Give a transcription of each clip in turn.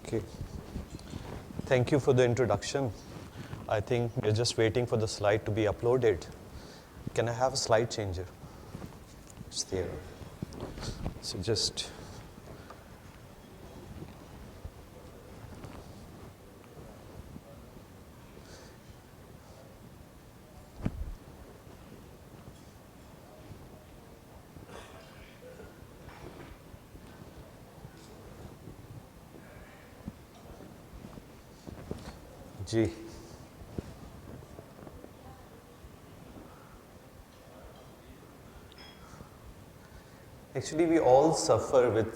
Okay. Thank you for the introduction. I think we're just waiting for the slide to be uploaded. Can I have a slide changer? It's there. So just... जी Actually, we all suffer with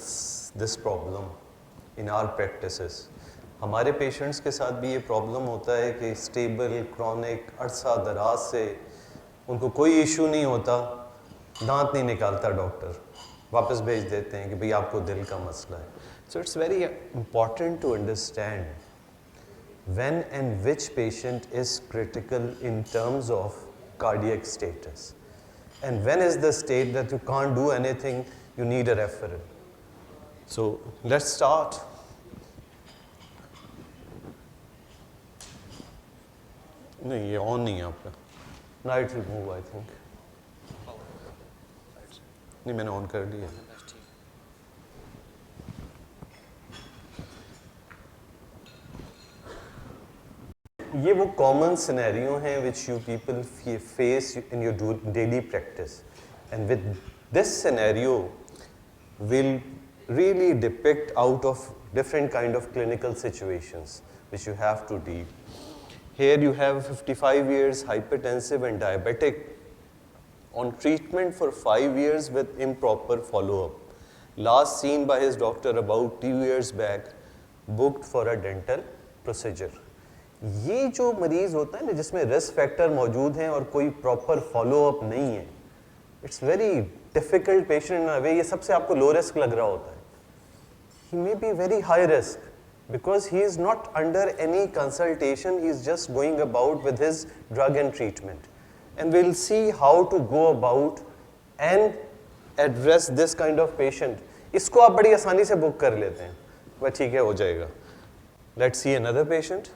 this problem in our practices. हमारे patients के साथ भी ये problem होता है कि stable chronic अरसा दराज से उनको कोई इशू नहीं होता, दांत नहीं निकालता डॉक्टर, वापस भेज देते हैं कि भाई आपको दिल का मसला है. So it's very important to understand when and which patient is critical in terms of cardiac status, and when is the state that you can't do anything, you need a referral. So let's start. नहीं ये on नहीं है आपका. Now it will move, I think. नहीं मैंने on कर लिया. ये वो कॉमन सिनेरियो हैं which you people face in your daily practice, and with this scenario will really depict out of different kind of clinical situations which you have to deal. Here you have 55 years hypertensive and diabetic on treatment for 5 years with improper follow-up. Last seen by his doctor about 2 years back, booked for a dental procedure. ये जो मरीज होता है ना जिसमें risk factor मौजूद हैं और कोई प्रॉपर फॉलोअप नहीं है, it's very difficult patient in a way. ये सबसे आपको लो रिस्क लग रहा होता है. He may be very high risk because he is not under any consultation, he is just going about with his drug and treatment, and we'll see how to go about and address this kind of patient. इसको आप बड़ी आसानी से book कर लेते हैं, वह ठीक है हो जाएगा. Let's see another patient.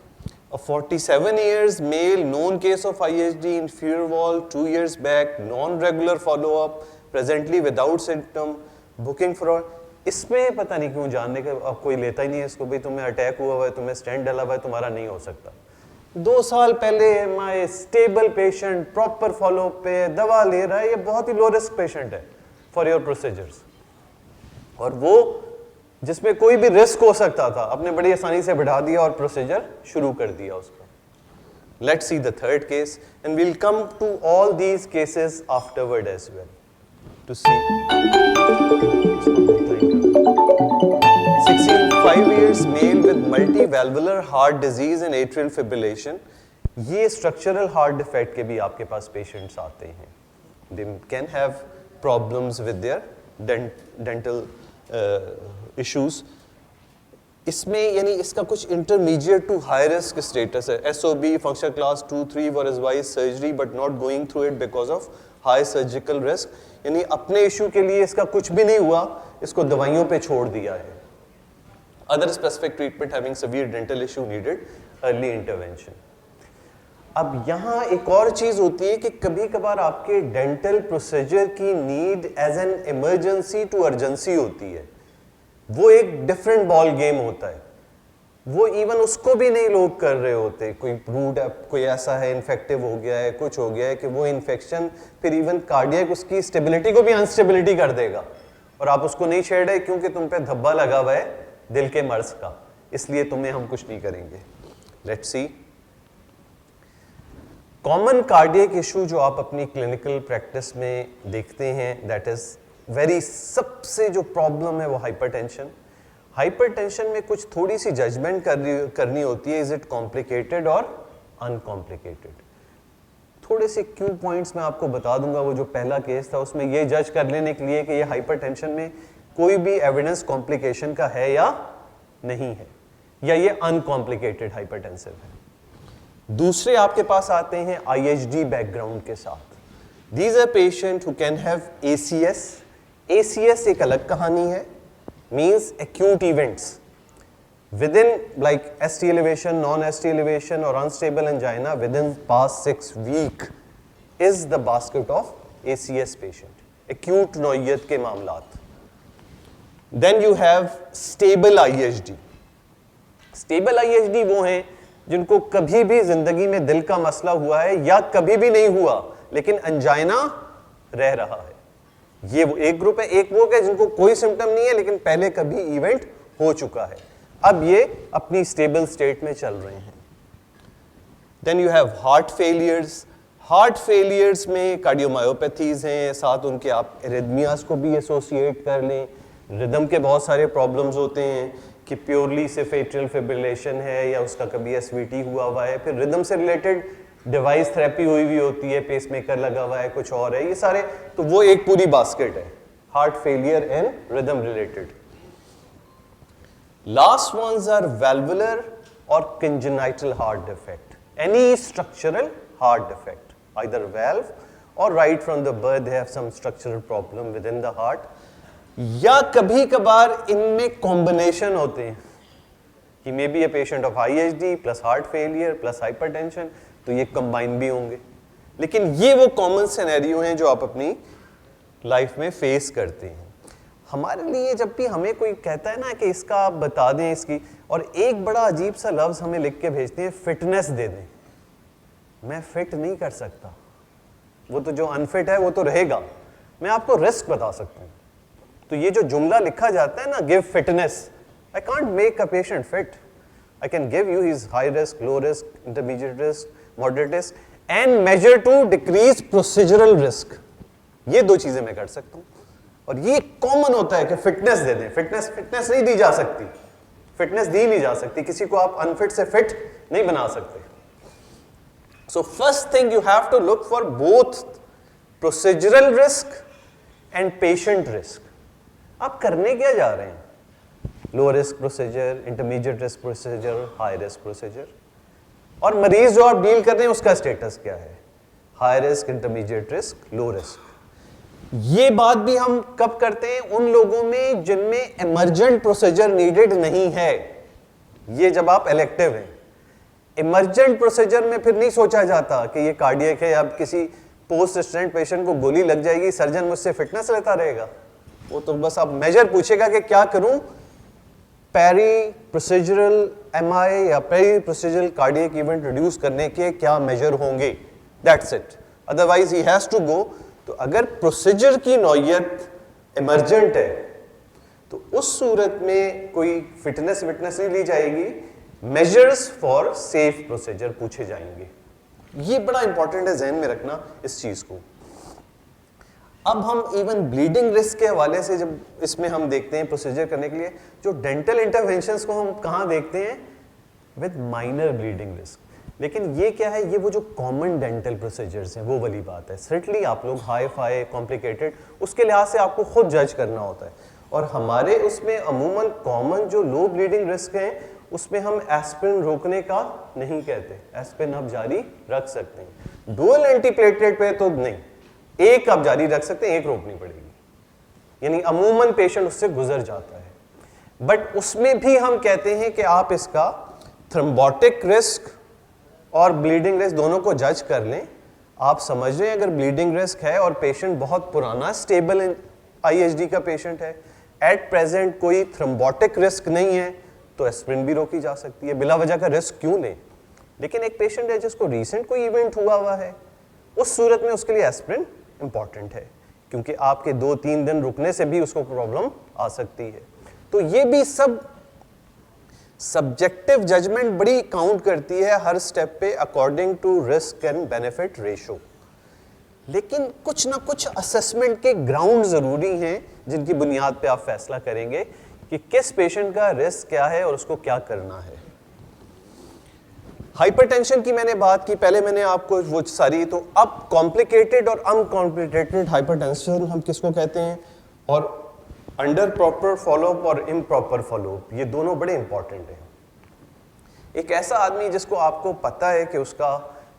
A 47 years male, known case of IHD in Firewall 2 years back, non-regular follow-up, presently without symptom, booking for. इसमें पता नहीं क्यों जानने का अब कोई लेता ही नहीं है इसको, भाई तुम्हें अटैक हुआ है, तुम्हें स्टेंट डला हुआ है, तुम्हारा नहीं हो सकता. 2 साल पहले my stable patient proper follow up पे दवा ले रहा है, ये बहुत ही लो रिस्क पेशेंट है फॉर योर प्रोसीजर्स, और वो जिसमें कोई भी रिस्क हो सकता था आपने बड़ी आसानी से बढ़ा दिया और प्रोसीजर शुरू कर दिया उसका. Let's see the third case and we'll come to all these cases afterward as well to see. 65 years male with multivalvular heart disease and atrial fibrillation. ये स्ट्रक्चरल हार्ट डिफेक्ट के भी आपके पास पेशेंट्स आते हैं. They can have problems with their dental issues. इसमें यानी इसका कुछ intermediate to high risk status है. SOB functional class 2-3 for advice surgery but not going through it because of high surgical risk. यानी अपने इशू के लिए इसका कुछ भी नहीं हुआ, इसको दवाइयों पे छोड़ दिया है. Other specific treatment having severe dental issue needed early intervention. अब यहाँ एक और चीज होती है कि कभी कभार आपके डेंटल प्रोसीजर की need as an emergency to urgency होती है. वो एक डिफरेंट बॉल गेम होता है. वो इवन उसको भी नहीं लोग कर रहे होते. कोई रूट कोई ऐसा है इन्फेक्टिव हो गया है, कुछ हो गया है कि वो इन्फेक्शन फिर इवन कार्डियक उसकी स्टेबिलिटी को भी अनस्टेबिलिटी कर देगा, और आप उसको नहीं छेड़ रहे क्योंकि तुम पे धब्बा लगा हुआ है दिल के मर्ज का, इसलिए तुम्हें हम कुछ नहीं करेंगे. Let's see common cardiac issue जो आप अपनी क्लिनिकल प्रैक्टिस में देखते हैं, दैट इज वेरी सबसे जो प्रॉब्लम है वो हाइपरटेंशन. हाइपरटेंशन में कुछ थोड़ी सी जजमेंट करनी होती है, इज इट कॉम्प्लिकेटेड और अनकॉम्प्लिकेटेड. थोड़े से क्यू पॉइंट्स मैं आपको बता दूंगा. वो जो पहला केस था उसमें ये जज कर लेने के लिए कि ये हाइपरटेंशन में कोई भी एविडेंस कॉम्प्लिकेशन का है या नहीं है, या ये अनकॉम्प्लिकेटेड हाइपरटेंसिव है. दूसरे आपके पास आते हैं IHD बैकग्राउंड के साथ. These are patient who can have ACS. ACS एक अलग कहानी है, means acute events. within like ST elevation, non-ST elevation or unstable angina within past 6 weeks is the basket of ACS patient, acute नौयत के मामलात. Then you have stable IHD. Stable IHD वो हैं जिनको कभी भी जिंदगी में दिल का मसला हुआ है या कभी भी नहीं हुआ लेकिन अंजाइना रह रहा है. ये वो एक ग्रुप है. एक वो है जिनको कोई सिम्टम नहीं है लेकिन पहले कभी इवेंट हो चुका है, अब ये अपनी स्टेबल स्टेट में चल रहे हैं. Then you have heart failures. Heart failures में कार्डियोमायोपैथीज हैं, साथ उनके आप एरिथमियास को भी एसोसिएट कर लें. रिदम के बहुत सारे प्रॉब्लम्स होते हैं कि प्योरली सिर्फ एट्रियल फिब्रिलेशन है या उसका कभी एसवीटी हुआ है. फिर रिदम से रिलेटेड डिवाइस थेरेपी हुई भी होती है, पेसमेकर लगा हुआ है, कुछ और है, ये सारे. तो वो एक पूरी बास्केट है, heart failure and rhythm related. Last ones are valvular or congenital heart defect, any structural heart defect, either valve or right from the birth they have some structural problem within the heart. या कभी कभार इनमें combination होते हैं कि may be a patient of IHD plus heart failure plus hypertension, तो ये combine भी होंगे. लेकिन ये वो कॉमन सिनेरियो हैं जो आप अपनी लाइफ में फेस करते हैं. हमारे लिए जब भी हमें कोई कहता है ना कि इसका आप बता दें इसकी, और एक बड़ा अजीब सा लफ्ज़ हमें लिख के भेजते हैं, फिटनेस दे दें. मैं फिट नहीं कर सकता, वो तो जो अनफिट है वो तो रहेगा. मैं आपको रिस्क बता सकता हूँ. तो ये जो जुमला लिखा जाता है ना, give fitness, I can't make a patient fit. I can give you his high risk, low risk, intermediate risk, moderate risk and measure to decrease procedural risk. ये दो चीजें मैं कर सकता हूँ. और ये कॉमन होता है कि फिटनेस दे दें. फिटनेस नहीं दी जा सकती, फिटनेस दी नहीं जा सकती. किसी को आप अनफिट से फिट नहीं बना सकते. So first thing you have to look for both procedural risk and patient risk. आप करने क्या जा रहे हैं? Low risk procedure, intermediate risk procedure, high risk procedure. और मरीज जो आप डील कर रहे हैं उसका स्टेटस क्या है? High risk, intermediate risk, low risk. ये बात भी हम कब करते हैं? उन लोगों में जिनमें इमरजेंट प्रोसीजर नीडेड नहीं है. ये जब आप इलेक्टिव हैं. इमरजेंट प्रोसीजर में फिर नहीं सोचा जाता कि ये कार्डियक है, अब किसी पोस्ट स्टेंट पेशेंट को गोली लग जाएगी, सर्जन मुझसे फिटनेस लेता रहेगा. वो तो बस आप मेजर पूछेगा कि क्या करूं, पेरी प्रोसीजरल MI या peri procedural cardiac event reduce करने के क्या मेजर होंगे, that's it. Otherwise he has to go. तो अगर प्रोसीजर की नौयत इमरजेंट है तो उस सूरत में कोई फिटनेस नहीं ली जाएगी. मेजर्स फॉर सेफ प्रोसीजर पूछे जाएंगे. ये बड़ा इंपॉर्टेंट है, ध्यान में रखना इस चीज को. अब हम इवन ब्लीडिंग रिस्क के हवाले से जब इसमें हम देखते हैं प्रोसीजर करने के लिए, जो डेंटल इंटरवेंशंस को हम कहाँ देखते हैं? With minor bleeding risk. लेकिन ये क्या है? ये वो जो कॉमन डेंटल प्रोसीजर्स हैं वो वाली बात है. सर्टनली आप लोग हाई फाई कॉम्प्लिकेटेड उसके लिहाज से आपको खुद जज करना होता है. और हमारे उसमें अमूमन कॉमन जो लो ब्लीडिंग रिस्क हैं उसमें हम एस्पिरिन रोकने का नहीं कहते. एस्पिरिन आप जारी रख सकते हैं. डुअल एंटीप्लेटलेट पे तो नहीं, एक आप जारी रख सकते हैं, एक रोकनी पड़ेगी. यानी अमूमन पेशेंट उससे गुजर जाता है. बट उसमें भी हम कहते हैं कि आप इसका थ्रोम्बोटिक रिस्क और ब्लीडिंग रिस्क दोनों को जज कर लें. आप समझ रहे हैं अगर ब्लीडिंग रिस्क है और पेशेंट बहुत पुराना स्टेबल IHD का पेशेंट है, एट प्रेजेंट कोई थ्रोम्बोटिक रिस्क नहीं है, तो एस्पिरिन भी रोकी जा सकती है. बिला वजह का रिस्क क्यों लें? लेकिन एक पेशेंट है जिसको रिसेंट कोई इवेंट हुआ है, उस सूरत में उसके लिए एस्पिरिन इंपॉर्टेंट है, क्योंकि आपके 2-3 दिन रुकने से भी उसको प्रॉब्लम आ सकती है. तो ये भी सब सब्जेक्टिव जजमेंट बड़ी काउंट करती है हर स्टेप पे according to risk and benefit ratio. लेकिन कुछ ना कुछ असेसमेंट के ग्राउंड जरूरी हैं जिनकी बुनियाद पे आप फैसला करेंगे कि किस पेशेंट का रिस्क क्या है और उसको क्या करना है. हाइपरटेंशन की मैंने बात की, पहले मैंने आपको वो सारी. तो अब कॉम्प्लिकेटेड और अनकॉम्प्लिकेटेड हाइपरटेंशन हम किसको कहते हैं, और अंडर प्रॉपर फॉलोअप और इम्प्रॉपर फॉलोअप, ये दोनों बड़े इंपॉर्टेंट हैं. एक ऐसा आदमी जिसको आपको पता है कि उसका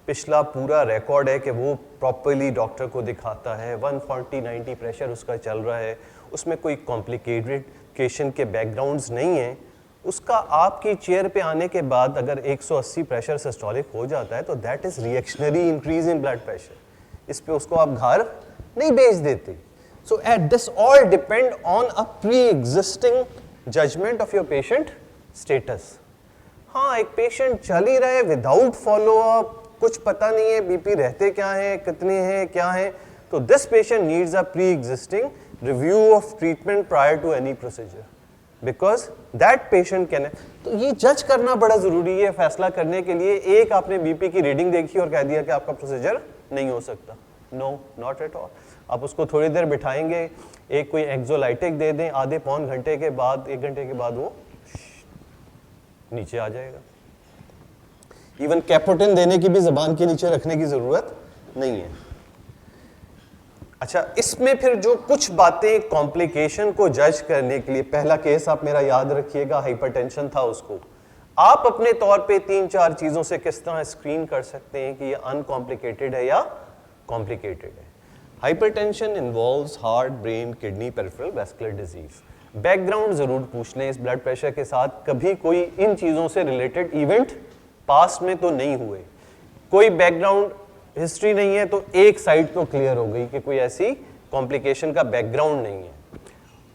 पिछला पूरा रिकॉर्ड है कि वो प्रॉपरली डॉक्टर को दिखाता है, 140/90 प्रेशर उसका चल रहा है, उसमें कोई कॉम्प्लिकेटेड के बैकग्राउंड्स नहीं है, उसका आपकी चेयर पे आने के बाद अगर 180 प्रेशर सिस्टोलिक हो जाता है तो that is reactionary increase in blood pressure, इस पे उसको आप घर नहीं भेज देते. So at this all depend on a pre existing judgment of your patient status. हाँ, एक पेशेंट चल ही रहे विदाउट फॉलो अप, कुछ पता नहीं है बीपी रहते क्या है, कितने हैं, क्या है, तो this patient needs a pre existing review of treatment prior to any procedure, because that patient can. तो ये जज करना बड़ा जरूरी है फैसला करने के लिए. एक आपने बीपी की रीडिंग देखी और कह दिया कि आपका प्रोसीजर नहीं हो सकता, नो, नॉट एट ऑल. आप उसको थोड़ी देर बिठाएंगे, एक कोई एक्सोलाइटिक दे दें, आधे पौन घंटे के बाद, 1 घंटे के बाद वो नीचे आ जाएगा. इवन कैपोटिन देने की भी जबान के नीचे रखने की जरूरत नहीं है. अच्छा, इसमें फिर जो कुछ बातें कॉम्प्लिकेशन को जज करने के लिए, पहला केस आप मेरा याद रखिएगा, हाइपरटेंशन था. उसको आप अपने तौर पे 3-4 चीजों से किस तरह स्क्रीन कर सकते हैं कि ये अनकॉम्प्लिकेटेड है या कॉम्प्लिकेटेड है. Hypertension involves heart, brain, kidney, peripheral vascular disease. Background जरूर पूछ लें इस ब्लड प्रेशर के साथ, कभी कोई इन चीजों से रिलेटेड इवेंट पास्ट में तो नहीं हुए. कोई बैकग्राउंड हिस्ट्री नहीं है तो एक साइड तो क्लियर हो गई कि कोई ऐसी कॉम्प्लिकेशन का बैकग्राउंड नहीं है.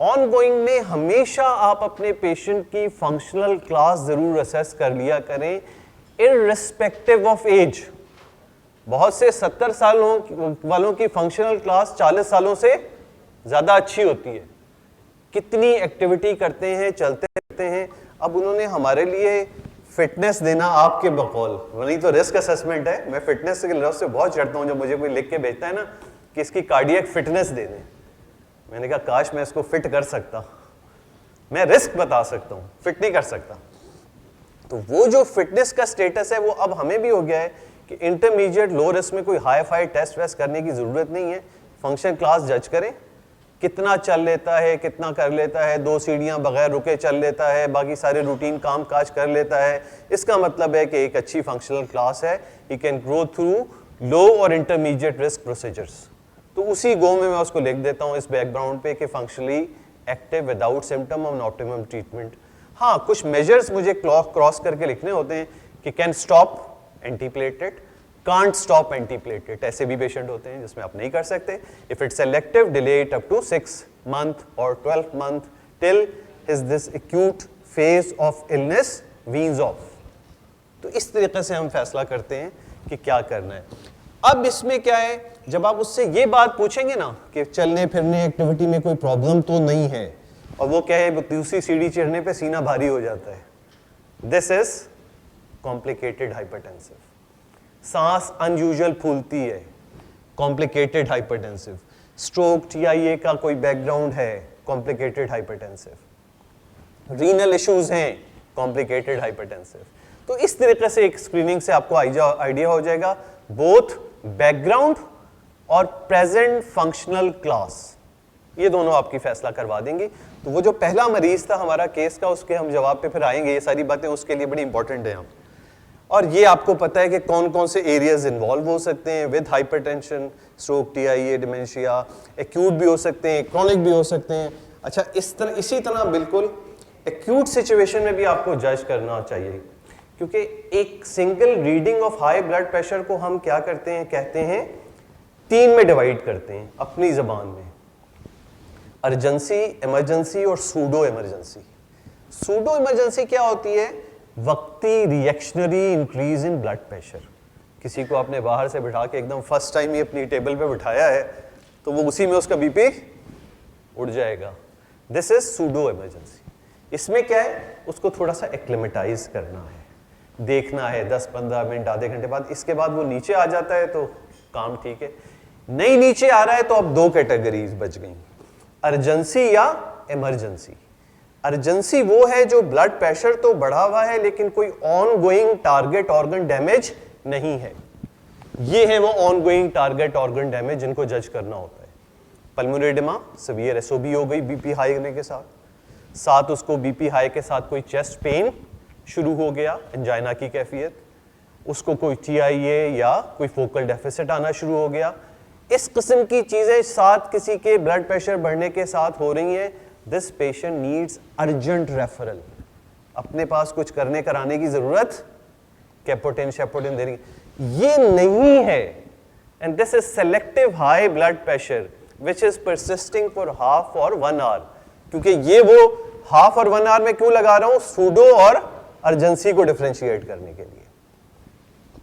ऑनगोइंग में हमेशा आप अपने पेशेंट की फंक्शनल क्लास जरूर असेस कर लिया करें, इररिस्पेक्टिव ऑफ एज. बहुत से 70 सालों वालों की फंक्शनल क्लास 40 सालों से ज्यादा अच्छी होती है. कितनी एक्टिविटी करते हैं, चलते रहते हैं. अब उन्होंने हमारे लिए फिटनेस देना आपके बकौल, वही तो रिस्क असेसमेंट है. मैं फिटनेस के लफ्ज़ से बहुत चढ़ता हूँ जब मुझे कोई लिख के भेजता है ना कि इसकी कार्डियक फिटनेस दे दें. मैंने कहा काश मैं इसको फिट कर सकता, मैं रिस्क बता सकता हूँ, फिट नहीं कर सकता. तो वो जो फिटनेस का स्टेटस है वो अब हमें भी हो गया है कि इंटरमीडिएट लो रिस्क में कोई हाई फाई टेस्ट वेस्ट करने की जरूरत नहीं है. फंक्शन क्लास जज करें, कितना चल लेता है, कितना कर लेता है, 2 सीढ़ियां बगैर रुके चल लेता है, बाकी सारे रूटीन काम काज कर लेता है, इसका मतलब है कि एक अच्छी फंक्शनल क्लास है. ही कैन ग्रो थ्रू लो और इंटरमीडिएट रिस्क प्रोसीजर्स. तो उसी गो में मैं उसको लिख देता हूँ इस बैकग्राउंड पे कि functionally active without symptom of optimum treatment. हाँ, कुछ मेजर्स मुझे क्रॉस करके लिखने होते हैं कि can stop antiplatelet, can't stop antiplatelet. ऐसे भी पेशेंट होते हैं जिसमें आप नहीं कर सकते. If it's selective, delay it up to 6 month or 12 month till is this acute phase of illness weans off. तो इस तरीके से हम फैसला करते हैं कि क्या करना है. अब इसमें क्या है, जब आप उससे ये बात पूछेंगे ना कि चलने फिरने एक्टिविटी में कोई प्रॉब्लम तो नहीं है, और वो क्या है दूसरी सीढ़ी चढ़ने पे सीना भारी हो जाता है, दिस इज कॉम्प्लिकेटेड हाइपरटेंसिव. सांस अनयूजुअल फूलती है, कॉम्प्लिकेटेड हाइपरटेंसिव. स्ट्रोक, टीआईए का कोई बैकग्राउंड है, कॉम्प्लिकेटेड हाइपरटेंसिव. रीनल इश्यूज हैं, कॉम्प्लिकेटेड हाइपरटेंसिव. तो इस तरीके से एक स्क्रीनिंग से आपको आइडिया हो जाएगा बोथ बैकग्राउंड और प्रेजेंट फंक्शनल क्लास, ये दोनों आपकी फैसला करवा देंगे. तो वो जो पहला मरीज था हमारा केस का, उसके हम जवाब पे फिर आएंगे. ये सारी बातें उसके लिए बड़ी इंपॉर्टेंट है. और ये आपको पता है कि कौन कौन से एरियाज इन्वॉल्व हो सकते हैं with hypertension, stroke, TIA, dementia. Acute भी हो सकते हैं, क्रॉनिक भी हो सकते हैं. अच्छा, इसी तरह बिल्कुल एक्यूट सिचुएशन में भी आपको जज करना चाहिए, क्योंकि एक single reading of high blood pressure को हम क्या करते हैं, कहते हैं 3 में डिवाइड करते हैं अपनी जबान में. अर्जेंसी, इमरजेंसी और सूडो इमरजेंसी. सूडो इमरजेंसी क्या होती है, वक्ती reactionary increase in blood pressure. किसी को आपने बाहर से बिठा के एकदम फर्स्ट टाइम ही अपनी टेबल पे बिठाया है तो वो उसी में उसका बीपी उड़ जाएगा. This is pseudo emergency. इसमें क्या है, उसको थोड़ा सा एक्लेमेटाइज करना है, देखना है 10-15 मिनट, आधे घंटे बाद. इसके बाद वो नीचे आ जाता है तो काम ठीक है. नहीं नीचे आ रहा है तो अब 2 कैटेगरीज बच गई, अर्जेंसी या इमरजेंसी. अर्जेंसी वो है जो ब्लड प्रेशर तो बढ़ा हुआ है लेकिन कोई ऑनगोइंग टारगेट ऑर्गन डैमेज नहीं है. ये है वो ऑनगोइंग टारगेट ऑर्गन डैमेज जिनको जज करना होता है. पल्मोनरी एडेमा, सीवियर एसओबी हो गई बीपी हाई होने के साथ उसको बीपी हाई के साथ कोई चेस्ट पेन शुरू हो गया, एंजाइना की कैफियत, उसको कोई टीआईए या कोई फोकल डेफिसिट आना शुरू हो गया. इस किस्म की चीजें साथ किसी के ब्लड प्रेशर बढ़ने के साथ हो रही हैं. This patient needs urgent referral. अपने पास कुछ करने कराने की जरूरत, कैपोटिन शेपोटिन दे रही, ये नहीं है। And this is selective high blood pressure which is persisting for half और 1 आवर। क्योंकि ये वो हाफ और 1 आवर में क्यों लगा रहा हूं, सूडो और अर्जेंसी को डिफरेंशिएट करने के लिए,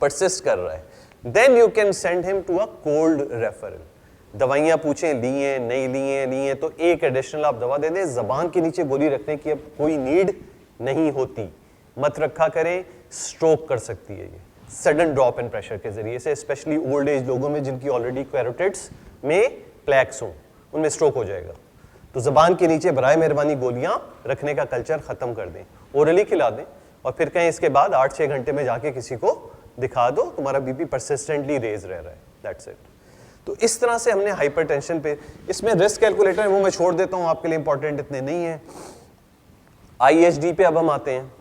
परसिस्ट कर रहा है। Then you can send him to a cold referral. दवाइयां पूछें लिए नहीं लिए तो एक एडिशनल आप दवा दे दें, जबान के नीचे गोली रखने की अब कोई नीड नहीं होती, मत रखा करें, स्ट्रोक कर सकती है ये सडन ड्रॉप इन प्रेशर के जरिए से, स्पेशली ओल्ड एज लोगों में जिनकी ऑलरेडी कैरोटिड्स में प्लैक्स हों, उनमें स्ट्रोक हो जाएगा। तो जबान के नीचे बराए मेहरबानी गोलियां रखने का कल्चर खत्म कर दें, ओरली खिला दें, और फिर कहें इसके बाद 8-6 घंटे में जाके किसी को दिखा दो, तुम्हारा बीपी परसिस्टेंटली रेज रह रहा है, दैट्स इट। तो इस तरह से हमने हाइपरटेंशन पे, इसमें रिस्क कैलकुलेटर है वो मैं छोड़ देता हूं, आपके लिए इंपॉर्टेंट इतने नहीं है। IHD पे अब हम आते हैं।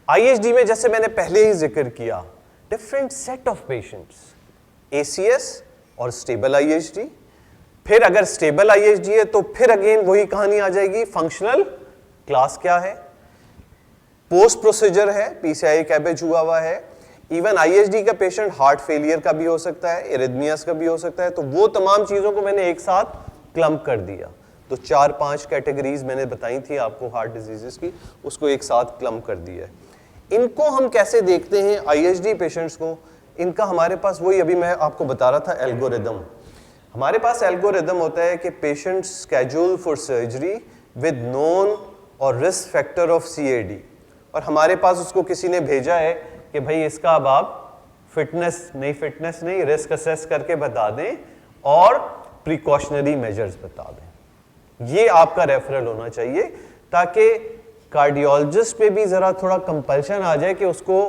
IHD में जैसे मैंने पहले ही जिक्र किया, different set of patients, ACS और स्टेबल IHD। फिर अगर स्टेबल IHD है तो फिर अगेन वही कहानी आ जाएगी, फंक्शनल क्लास क्या है, पोस्ट प्रोसीजर है, PCI कैबेज हुआ है, इवन IHD का पेशेंट हार्ट फेलियर का भी हो सकता है, एरिथमियास का भी हो सकता है। तो वो तमाम चीजों को मैंने एक साथ क्लम्प कर दिया। तो 4-5 कैटेगरीज मैंने बताई थी आपको हार्ट डिजीजेस की, उसको एक साथ क्लम्प कर दिया है। इनको हम कैसे देखते हैं IHD पेशेंट्स को, इनका हमारे पास वही अभी मैं आपको बता रहा था एल्गोरिदम। हमारे पास एल्गोरिदम होता है कि patient schedule for surgery with known और रिस्क फैक्टर ऑफ CAD, और हमारे पास उसको किसी ने भेजा है कि भाई इसका अब आप फिटनेस नहीं रिस्क असेस करके बता दें और प्रिकॉशनरी मेजर्स बता दें। ये आपका रेफरल होना चाहिए, ताकि कार्डियोलॉजिस्ट पे भी जरा थोड़ा कंपल्शन आ जाए कि उसको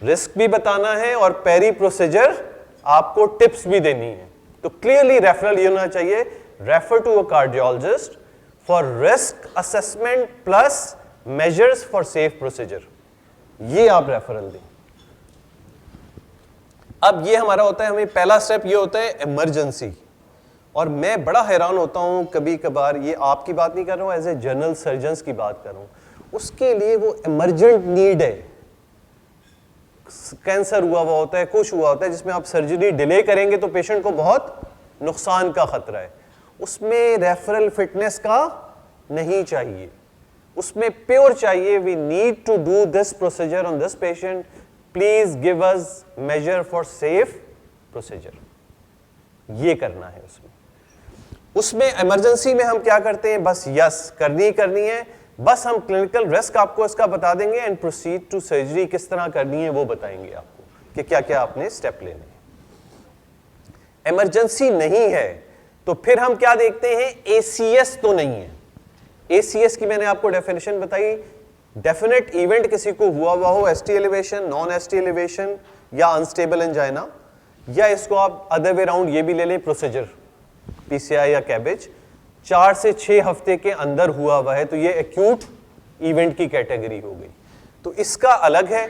रिस्क भी बताना है और पेरी प्रोसीजर आपको टिप्स भी देनी है। तो क्लियरली रेफरल ये होना चाहिए, refer to a cardiologist for risk assessment plus measures for safe procedure, ये आप रेफरल दें। अब ये हमारा होता है, हमें पहला स्टेप ये होता है इमरजेंसी। और मैं बड़ा हैरान होता हूं कभी कभार, ये आपकी बात नहीं कर रहा हूं, एज ए जनरल सर्जन्स की बात कर रहा हूं, उसके लिए वो इमरजेंट नीड है, कैंसर हुआ होता है, कुछ हुआ होता है जिसमें आप सर्जरी डिले करेंगे तो पेशेंट को बहुत नुकसान का खतरा है, उसमें रेफरल फिटनेस का नहीं चाहिए, उसमें प्योर चाहिए, we need to do this procedure on this patient, please give us measures for safe procedure, ये करना है उसमें। उसमें इमरजेंसी में हम क्या करते हैं, बस यस करनी है, बस हम क्लिनिकल रिस्क आपको इसका बता देंगे एंड प्रोसीड टू सर्जरी किस तरह करनी है वो बताएंगे आपको कि क्या क्या आपने स्टेप लेने हैं। इमरजेंसी नहीं है तो फिर हम क्या देखते हैं, ACS तो नहीं है। ACS की मैंने आपको डेफिनेशन बताई, डेफिनेट इवेंट किसी को हुआ हो, ST elevation, non ST elevation या अनस्टेबल एंजाइना, या इसको आप अदर वे राउंड ये भी ले लें, प्रोसीजर PCI या कैबेज 4 से 6 हफ्ते के अंदर हुआ है तो ये एक्यूट इवेंट की कैटेगरी हो गई। तो इसका अलग है,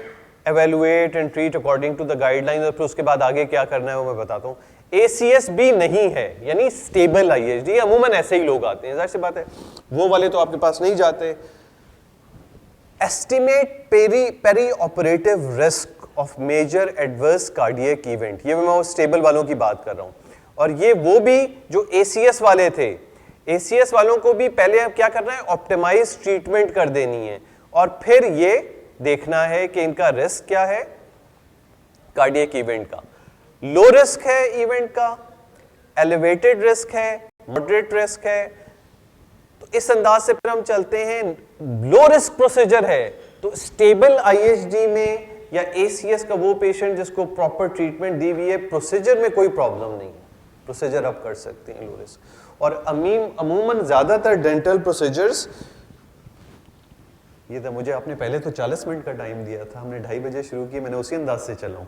evaluate and treat according to the guideline, और फिर उसके बाद आगे क्या करना है वो मैं बताता हूँ। ACS भी नहीं है, यानी स्टेबल IHD, अमूमन ऐसे ही लोग आते हैं, जाहिर सी बात है वो वाले तो आपके पास नहीं जाते। Estimate peri operative risk of major adverse cardiac event, ये मैं स्टेबल वालों की बात कर रहा हूँ। और ये वो भी जो ACS वाले थे, ACS वालों को भी पहले क्या करना है, ऑप्टिमाइज ट्रीटमेंट कर देनी है, और फिर ये देखना है कि इनका रिस्क क्या है कार्डियक इवेंट का, लो रिस्क है इवेंट का, एलिवेटेड रिस्क है, मॉडरेट रिस्क है। तो इस अंदाज से फिर हम चलते हैं, लो रिस्क प्रोसीजर है तो स्टेबल IHD में या ACS का वो पेशेंट जिसको प्रॉपर ट्रीटमेंट दी हुई है, प्रोसीजर में कोई प्रॉब्लम नहीं है, प्रोसीजर आप कर सकते हैं लो रिस्क। और अमूमन ज्यादातर डेंटल प्रोसीजर्स, ये था मुझे आपने पहले तो 40 मिनट का टाइम दिया था, हमने 2:30 बजे शुरू किया, मैंने उसी अंदाज से चला हूं।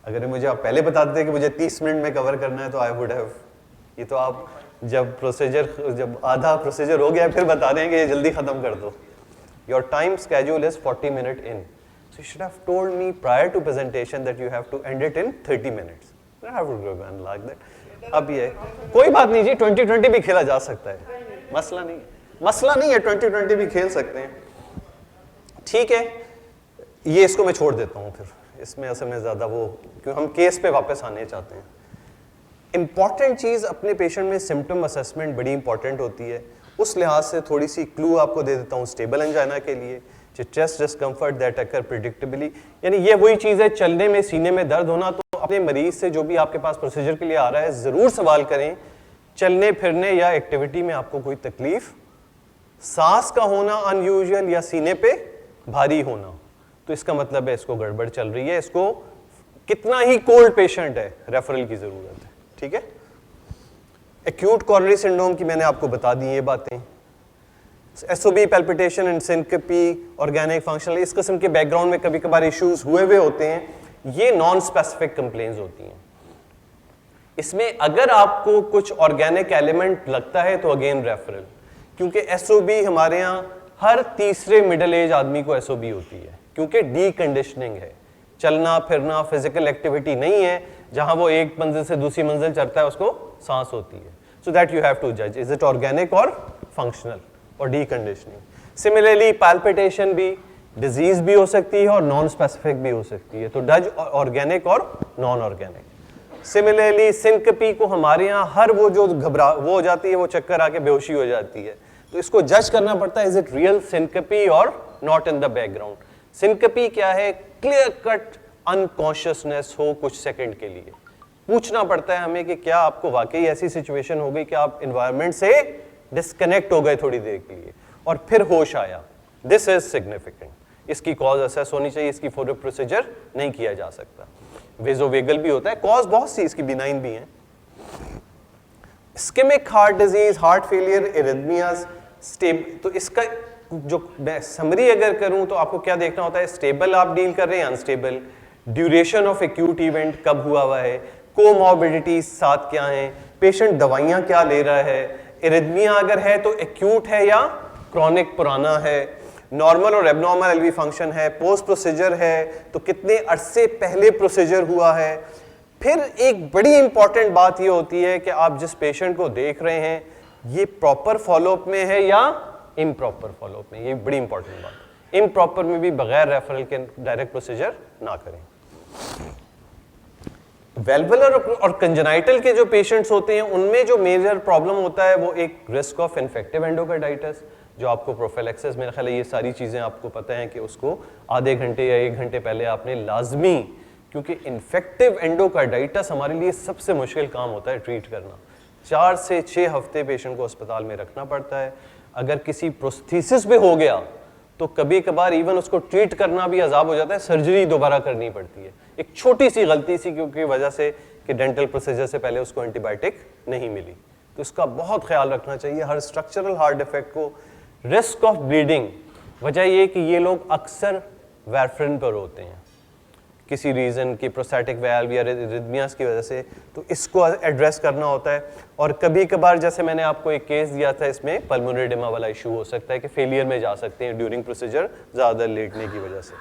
अगर मुझे आप पहले बता देते कि मुझे 30 मिनट में कवर करना है तो आई वुड हैव, ये तो आप जब आधा प्रोसीजर हो गया फिर बता रहे हैं कि ये जल्दी खत्म कर दो। Your time schedule is 40 minute in, so you should have told me prior to presentation that you have to end it in 30 minutes. I have to go and like that. अब ये कोई बात नहीं जी, 2020 भी खेला जा सकता है, मसला नहीं है 2020 भी खेल सकते हैं। ठीक है, ये इसको मैं छोड़ देता हूँ, फिर इसमें असल में ज़्यादा वो, क्योंकि हम केस पे वापस आने चाहते हैं। इंपॉर्टेंट चीज़ अपने पेशेंट में सिम्टम असेसमेंट बड़ी इंपॉर्टेंट होती है। उस लिहाज से थोड़ी सी क्लू आपको दे देता हूँ स्टेबल एंजाइना के लिए, जो चेस्ट डिस्कम्फर्ट दैट अकर प्रिडिक्टेबली, यानी ये वही चीज़ है, चलने में सीने में दर्द होना। तो अपने मरीज से जो भी आपके पास प्रोसीजर के लिए आ रहा है ज़रूर सवाल करें, चलने फिरने या एक्टिविटी में आपको कोई तकलीफ, सांस का होना अनयूजुअल या सीने पे भारी होना, तो इसका मतलब है इसको गड़बड़ चल रही है, इसको कितना ही कोल्ड पेशेंट है रेफरल की ज़रूरत है। ठीक है, एक्यूट कोरोनरी सिंड्रोम की मैंने आपको बता दी ये बातें। SOB, palpitation and syncope, organic functional, इस किस्म के बैकग्राउंड में कभी कभार इश्यूज हुए हुए होते हैं, ये नॉन स्पेसिफिक कंप्लेंट्स होती हैं। इसमें अगर आपको कुछ ऑर्गेनिक एलिमेंट लगता है तो अगेन रेफरल, क्योंकि एसओबी हमारे यहाँ हर तीसरे मिडिल एज आदमी को एसओबी होती है, क्योंकि डी कंडीशनिंग है, चलना फिरना फिजिकल एक्टिविटी नहीं है, जहां वो एक मंजिल से दूसरी मंजिल चढ़ता है उसको सांस होती है। So that you have to जज, इज इट ऑर्गेनिक और फंक्शनल और डी कंडीशनिंग। सिमिलरली पैल्पिटेशन भी डिजीज भी हो सकती है और नॉन स्पेसिफिक भी हो सकती है, तो जज ऑर्गेनिक और नॉन ऑर्गेनिक। सिमिलरली सिंकपी को हमारे यहाँ हर वो जो घबरा वो हो जाती है, वो चक्कर आके बेहोशी हो जाती है, तो इसको जज करना पड़ता है, इज इट रियल सिंकपी और नॉट इन द बैकग्राउंड। सिंकपी क्या है? क्लियर कट अनकॉन्शियसनेस हो कुछ सेकंड के लिए, पूछना पड़ता है हमें कि क्या आपको वाकई ऐसी सिचुएशन हो गई कि आप एनवायरनमेंट से डिस्कनेक्ट हो गए थोड़ी देर के लिए और फिर होश आया, दिस इज सिग्निफिकेंट, इसकी कॉज असेस होनी चाहिए, इसकी फॉलो प्रोसीजर नहीं किया जा सकता। वेजोवेगल भी होता है, कॉज बहुत सी इसकी बिनाइन भी हैं। Ischaemic heart disease, heart failure, arrhythmias, तो इसका जो मैं समरी अगर करूं तो आपको क्या देखना होता है, स्टेबल आप डील कर रहे हैं, unstable, duration of acute event कब हुआ है, कोमॉर्बिडिटीज साथ क्या है, पेशेंट दवाइयां क्या ले रहा है, इरिथमिया अगर है तो एक्यूट है या क्रॉनिक पुराना है, नॉर्मल और एबनॉर्मल एलवी फंक्शन है, पोस्ट प्रोसीजर है तो कितने अरसे पहले प्रोसीजर हुआ है। फिर एक बड़ी इंपॉर्टेंट बात ये होती है कि आप जिस पेशेंट को देख रहे हैं ये प्रॉपर फॉलोअप में है या इम्प्रॉपर फॉलोअप में, ये बड़ी इंपॉर्टेंट बात। इम्प्रॉपर में भी बगैर रेफरल के डायरेक्ट प्रोसीजर ना करें। वेल्वुलर और कंजेनाइटल के जो पेशेंट्स होते हैं उनमें जो मेजर प्रॉब्लम होता है वो एक रिस्क ऑफ इन्फेक्टिव एंडोकार्डाइटिस, जो आपको प्रोफिलैक्सिस, मेरा ख्याल है ये सारी चीज़ें आपको पता है कि उसको आधे घंटे या 1 घंटे पहले आपने लाजमी, क्योंकि इन्फेक्टिव एंडोकार्डाइटिस हमारे लिए सबसे मुश्किल काम होता है ट्रीट करना। 4 से 6 हफ्ते पेशेंट को अस्पताल में रखना पड़ता है। अगर किसी प्रोस्थेसिस पे हो गया तो कभी कभार इवन उसको ट्रीट करना भी अजाब हो जाता है, सर्जरी दोबारा करनी पड़ती है, एक छोटी सी गलती सी क्योंकि वजह से कि डेंटल प्रोसीजर से पहले उसको एंटीबायोटिक नहीं मिली। तो इसका बहुत ख्याल रखना चाहिए हर स्ट्रक्चरल हार्ट डिफेक्ट को। रिस्क ऑफ ब्लीडिंग, वजह ये कि ये लोग अक्सर वारफरिन पर होते हैं किसी रीज़न की, प्रोस्टैटिक वाल्व या रिदमियास की वजह से, तो इसको एड्रेस करना होता है। और कभी कभार जैसे मैंने आपको एक केस दिया था, इसमें पल्मोनरी एडेमा वाला इशू हो सकता है कि फेलियर में जा सकते हैं ड्यूरिंग प्रोसीजर ज़्यादा लेटने की वजह से।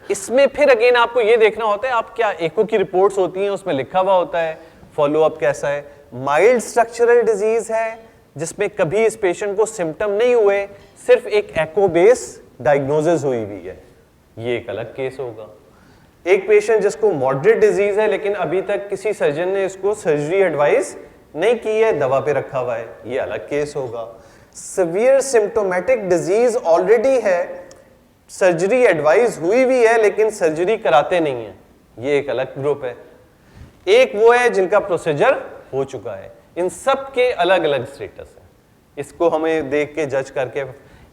इसमें फिर अगेन आपको ये देखना होता है आप क्या, एको की रिपोर्ट्स होती हैं उसमें लिखा हुआ होता है फॉलोअप कैसा है। माइल्ड स्ट्रक्चरल डिजीज है जिसमें कभी इस पेशेंट को सिम्टम नहीं हुए, सिर्फ एक एको बेस डायग्नोसिस हुई हुई है, ये एक अलग केस होगा। एक पेशेंट जिसको मॉडरेट डिजीज है लेकिन अभी तक किसी सर्जन ने इसको सर्जरी एडवाइस नहीं की है, दवा पे रखा हुआ है, ये अलग केस होगा। सीवियर सिम्टोमेटिक डिजीज ऑलरेडी है, सर्जरी एडवाइस हुई भी है लेकिन सर्जरी कराते नहीं है, ये एक अलग ग्रुप है। एक वो है जिनका प्रोसीजर हो चुका है। इन सब के अलग अलग स्टेटस है, इसको हमें देख के जज करके,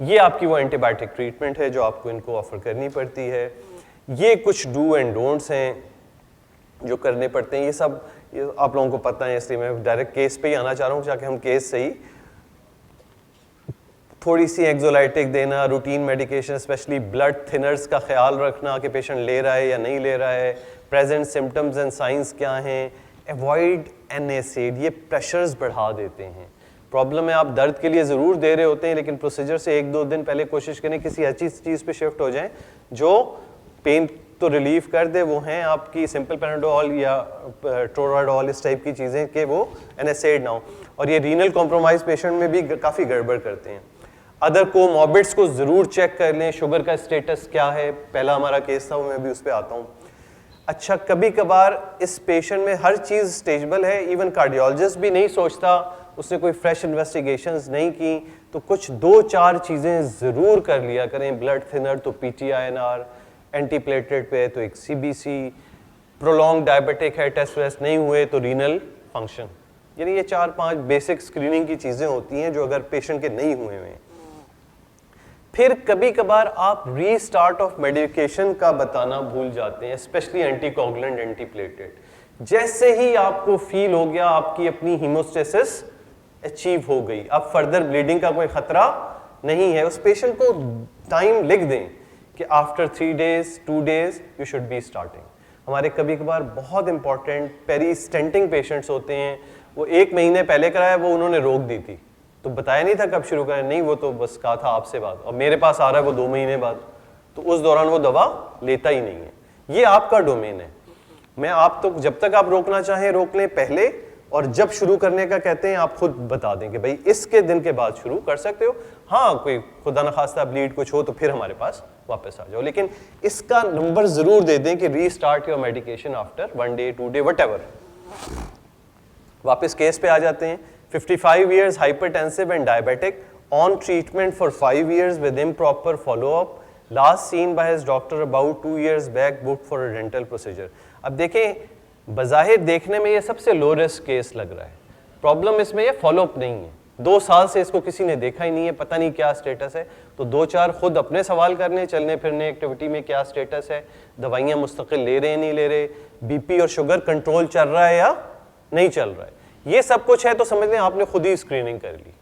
ये आपकी वो एंटीबायोटिक ट्रीटमेंट है जो आपको इनको ऑफर करनी पड़ती है। ये कुछ डू एंड डोंट्स हैं जो करने पड़ते हैं, ये सब आप लोगों को पता है, इसलिए मैं डायरेक्ट केस पे ही आना चाह रहा हूँ ताकि हम केस से ही थोड़ी सी एक्सोलाइटिक देना, routine medication specially blood thinners का ख्याल रखना कि पेशेंट ले रहा है या नहीं ले रहा है, प्रेजेंट सिम्टम्स एंड साइंस क्या हैं, अवॉइड NSAID, ये प्रेशर्स बढ़ा देते हैं। प्रॉब्लम है आप दर्द के लिए ज़रूर दे रहे होते हैं लेकिन प्रोसीजर से 1-2 दिन पहले कोशिश करें किसी अच्छी चीज़ पे शिफ्ट हो जाएं जो पेन तो रिलीफ कर दे। वो हैं आपकी सिंपल पेनाडोल या ट्रोराडोल, इस टाइप की चीज़ें कि वो NSAID ना हो। और ये रीनल कॉम्प्रोमाइज पेशेंट में भी काफ़ी गड़बड़ करते हैं। अदर कोमॉर्बिड्स को ज़रूर चेक कर लें, शुगर का स्टेटस क्या है, पहला हमारा केस था वो मैं भी उस पर आता हूँ। अच्छा, कभी कभार इस पेशेंट में हर चीज़ स्टेजेबल है, इवन कार्डियोलॉजिस्ट भी नहीं सोचता, उसने कोई फ्रेश इन्वेस्टिगेशंस नहीं की, तो कुछ 2-4 चीज़ें ज़रूर कर लिया करें। ब्लड थिनर तो PTINR, एंटीप्लेटलेट पे तो एक CBC, प्रोलॉन्ग डायबिटिक है, टेस्ट वेस्ट नहीं हुए तो रीनल फंक्शन। यानी ये 4-5 बेसिक स्क्रीनिंग की चीज़ें होती हैं जो अगर पेशेंट के नहीं हुए हैं। फिर कभी कभार आप रीस्टार्ट ऑफ मेडिकेशन का बताना भूल जाते हैं, स्पेशली एंटीकोगुलेंट, एंटीप्लेटलेट। जैसे ही आपको फील हो गया आपकी अपनी हीमोस्टेसिस अचीव हो गई, अब फर्दर ब्लीडिंग का कोई खतरा नहीं है, उस पेशेंट को टाइम लिख दें कि after 3 days 2 days you should be starting. हमारे कभी कभार बहुत इंपॉर्टेंट पेरी स्टेंटिंग पेशेंट्स होते हैं, वो 1 महीने पहले कराया, वो उन्होंने रोक दी थी, तो बताया नहीं था कब शुरू करें, नहीं वो तो बस कहा था आपसे बात, और मेरे पास आ रहा है वो 2 महीने बाद, तो उस दौरान वो दवा लेता ही नहीं है। ये आपका डोमेन है, मैं आप तो जब तक आप रोकना चाहें रोक लें पहले, और जब शुरू करने का कहते हैं आप खुद बता दें कि भाई इसके दिन के बाद शुरू कर सकते हो। हाँ, कोई खुदा न खास्ता ब्लीड कुछ हो तो फिर हमारे पास वापस आ जाओ, लेकिन इसका नंबर जरूर दे दें कि restart your medication after 1 day 2 day whatever. वापस केस पे आ जाते हैं। 55 years, hypertensive and diabetic, on treatment for 5 years with improper follow-up, last seen by his doctor about 2 years back, booked for a dental procedure। अब देखें, बज़ाहिर देखने में ये सबसे लो रिस्क केस लग रहा है, प्रॉब्लम इसमें ये फॉलोअप नहीं है। 2 साल से इसको किसी ने देखा ही नहीं है, पता नहीं क्या स्टेटस है, तो 2-4 खुद अपने सवाल करने, चलने फिरने एक्टिविटी में क्या स्टेटस है, दवाइयाँ मुस्तकिल ले रहे हैं नहीं ले रहे, BP और शुगर कंट्रोल चल रहा है या नहीं चल रहा है, ये सब कुछ है तो समझ लें आपने खुद ही स्क्रीनिंग कर ली।